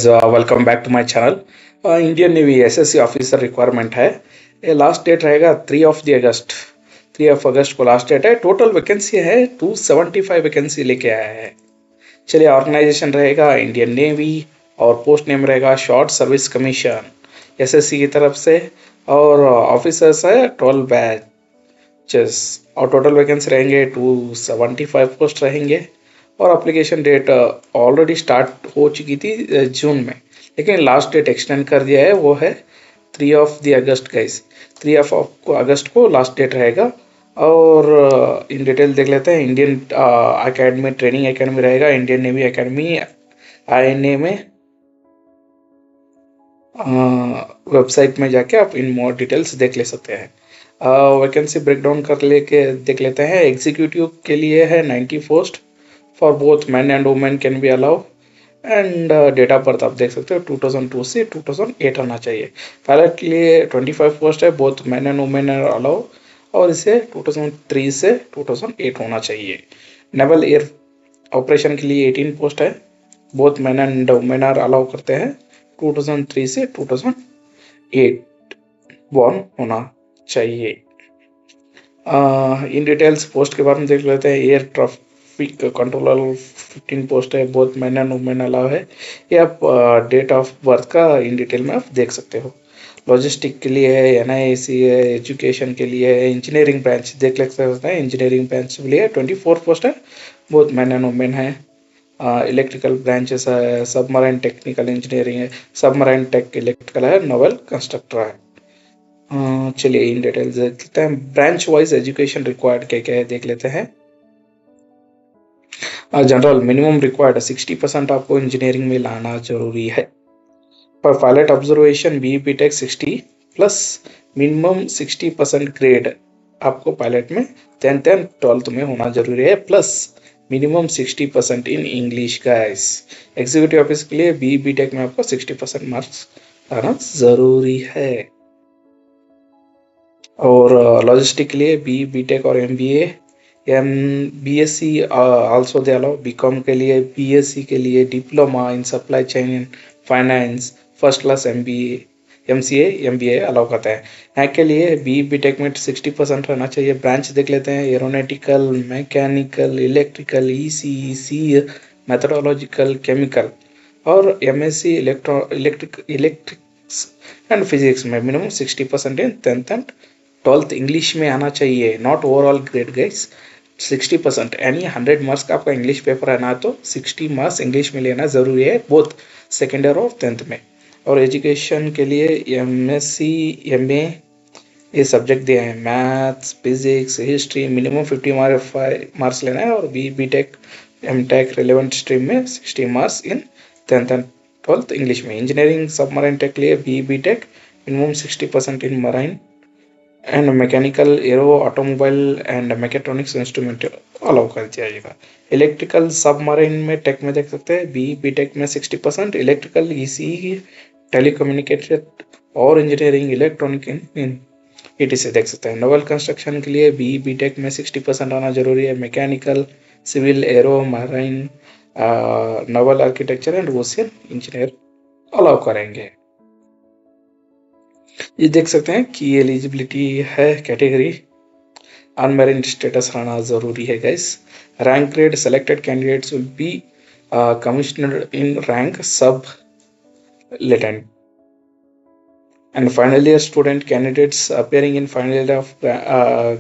Welcome back to my channel. Indian navy SSC officer requirement है। ये last date रहेगा 3 अगस्त। 3 अगस्त को लास्ट डेट है। टोटल वैकेंसी है 275 वैकेंसी लेके आया है। चलिए, ऑर्गेनाइजेशन रहेगा इंडियन नेवी और पोस्ट नेम रहेगा शॉर्ट सर्विस कमीशन एसएससी की तरफ से। और ऑफिसर्स है 12 बैचेस और टोटल वैकेंसी रहेंगे 275 पोस्ट रहेंगे। और एप्लीकेशन डेट ऑलरेडी स्टार्ट हो चुकी थी जून में, लेकिन लास्ट डेट एक्सटेंड कर दिया है, वो है 3 अगस्त गाइस। 3 अगस्त को लास्ट डेट रहेगा। और इन डिटेल देख लेते हैं। इंडियन अकेडमी ट्रेनिंग एकेडमी रहेगा, इंडियन नेवी एकेडमी आईएनए में। वेबसाइट में जाके आप इन मोर डिटेल्स देख ले सकते हैं। वैकेंसी ब्रेकडाउन कर लेके देख लेते हैं। एग्जीक्यूटिव के लिए है 90 post for both man and women can be allow. And date of birth आप देख सकते हो 2002 से 2008 आना चाहिए। पायलट के लिए 25 पोस्ट है, both man and women are allow, और इसे 2003 से 2008 होना चाहिए। नेवल एयर ऑपरेशन के लिए 18 पोस्ट है, both man and women are allow करते हैं। 2003 से 2008 बॉर्न होना चाहिए। इन डिटेल्स पोस्ट के बारे में देख लेते हैं। एयर ट्रैफिक कंट्रोलर 15 पोस्ट है, both man and women allow है। ये आप डेट ऑफ बर्थ का इन डिटेल में आप देख सकते हो। लॉजिस्टिक के लिए है, एनआईसी है, एजुकेशन के लिए है, इंजीनियरिंग ब्रांच देख सकते हैं। इंजीनियरिंग ब्रांच के लिए 24 पोस्ट है, बोथ मैन एंड वुमेन है। इलेक्ट्रिकल ब्रांचेस है, सबमराइन टेक्निकल इंजीनियरिंग है, सबमराइन टेक इलेक्ट्रिकल है, नोवल कंस्ट्रक्टर है। चलिए इन डिटेल्स देख लेते हैं। ब्रांच वाइज एजुकेशन रिक्वायर्ड क्या क्या है देख लेते हैं। जनरल मिनिमम रिक्वायर्ड 60% आपको इंजीनियरिंग में लाना जरूरी है। पर pilot observation B tech 60 plus minimum 60% grade आपको पायलट में 10th एंड 12th में होना जरूरी है, plus minimum 60% in English guys. Executive office के लिए बी टेक में आपको 60% मार्क्स लाना जरूरी है। और लॉजिस्टिक के लिए बी टेक और MBA BSc also they allow. BCom के लिए बीएससी के लिए diploma in supply chain in finance first class MBA MCA MBA allow करता है। यहाँ के लिए बी टेक में 60% रहना चाहिए। ब्रांच देख लेते हैं। एरोनॉटिकल, मैकेनिकल, इलेक्ट्रिकल, ईसी, सी, मैथडोलॉजिकल, केमिकल। और एमएससी इलेक्ट्रिक्स एंड फिजिक्स में minimum 60% in 10th and 12th English में आना चाहिए, नॉट ओवरऑल ग्रेड गाइस। 60% यानी 100 मार्क्स का आपका इंग्लिश पेपर है ना, तो 60 मार्क्स इंग्लिश में लेना जरूरी है, बोथ सेकेंड ईयर और 10th में। और एजुकेशन के लिए एमएससी एमए ये सब्जेक्ट दिए हैं, maths, physics, history, minimum 50 marks लेना है। और B tech M tech relevant stream में 60 marks in 10th and 12th English में। इंजीनियरिंग सबमराइन टेक के लिए B tech minimum 60% in marine and mechanical, aero, automobile and mechatronics instrument allow कर दिया जाएगा। इलेक्ट्रिकल सबमरीन में टेक में देख सकते हैं बी टेक में 60%, इलेक्ट्रिकल, ईसी, टेलीकम्युनिकेशन और इंजीनियरिंग इलेक्ट्रॉनिक इन ईटीसी देख सकते हैं। नोवल कंस्ट्रक्शन के लिए बी टेक में 60% आना जरूरी है। Mechanical, civil, aero, marine, naval architecture and ocean engineer allow करेंगे। ये देख सकते हैं कि एलिजिबिलिटी है कैटेगरी अनमैरिड स्टेटस रहना जरूरी है guys. Rank grade selected candidates will be commissioner in rank सब latent and final year student candidates appearing in final year of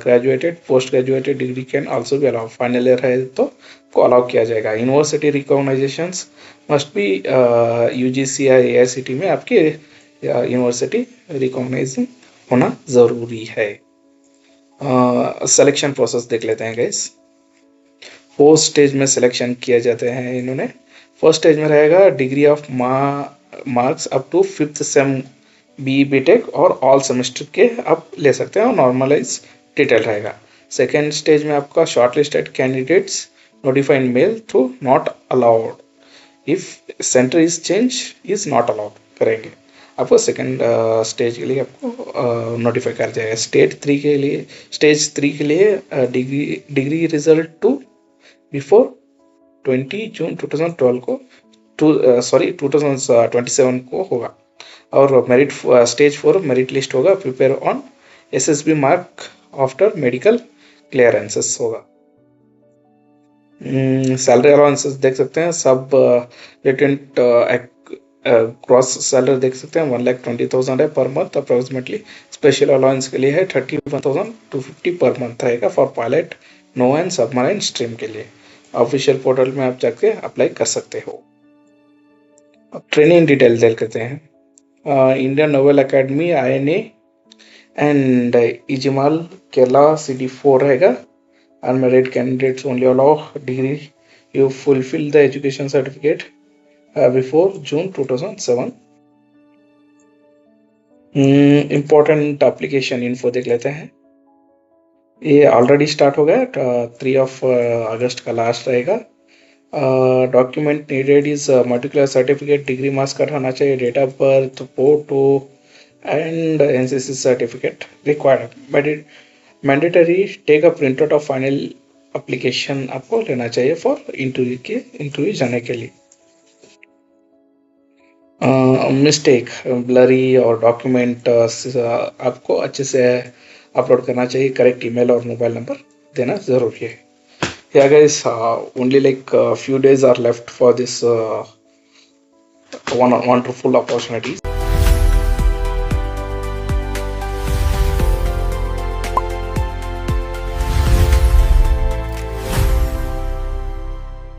graduated post graduated degree can also be allowed। final year है तो को allow किया जाएगा। University रिकॉग्नाइजेशंस must be UGC या AICT में आपके university recognising होना जरूरी है। सिलेक्शन प्रोसेस देख लेते हैं गाइस। 4 स्टेज में सिलेक्शन किया जाते हैं इन्होंने। फर्स्ट स्टेज में रहेगा degree of marks up to 5th sem B tech और ऑल सेमेस्टर के आप ले सकते हैं, और नॉर्मलाइज डिटेल रहेगा। सेकेंड स्टेज में आपका short listed candidates notified mail through not allowed if centre is change is not allowed करेंगे। आपको सेकेंड स्टेज के लिए आपको नोटिफाई कर जाएगा। स्टेज 3 के लिए डिग्री रिजल्ट टू बिफोर 20 जून 2012 को 2027 को होगा। और मेरिट स्टेज 4 मेरिट लिस्ट होगा, prepare on SSB mark after medical clearances होगा। सैलरी अलाउंसेस देख सकते हैं, सब लेटेंट क्रॉस सैलरी देख सकते हैं 1,20,000 है per month approximately. Special allowance के लिए है 31,250 पर मंथ रहेगा for pilot, no and submarine stream के लिए। ऑफिशियल पोर्टल में आप जाके अप्लाई कर सकते हो। अब ट्रेनिंग डिटेल देख लेते हैं। Indian naval academy INA and Ezhimala Kerala CD4 रहेगा। Unmarried candidates only allow degree you fulfill the education certificate before June 2007। Important application info देख लेते हैं। ये ऑलरेडी स्टार्ट हो गया, 3 अगस्त का लास्ट रहेगा। डॉक्यूमेंट नीडेड इज मल्टीकुलर सर्टिफिकेट, डिग्री मार्क्स कार्ड होना चाहिए, date of birth, photo and NCC certificate required. Mandatory take a print out of final application आपको लेना चाहिए फॉर इंटरव्यू जाने के लिए। मिस्टेक ब्लरी और डॉक्यूमेंट आपको अच्छे से अपलोड करना चाहिए, करेक्ट ईमेल और मोबाइल नंबर देना जरूरी है। Yeah guys, only like a few days are left for this wonderful opportunities.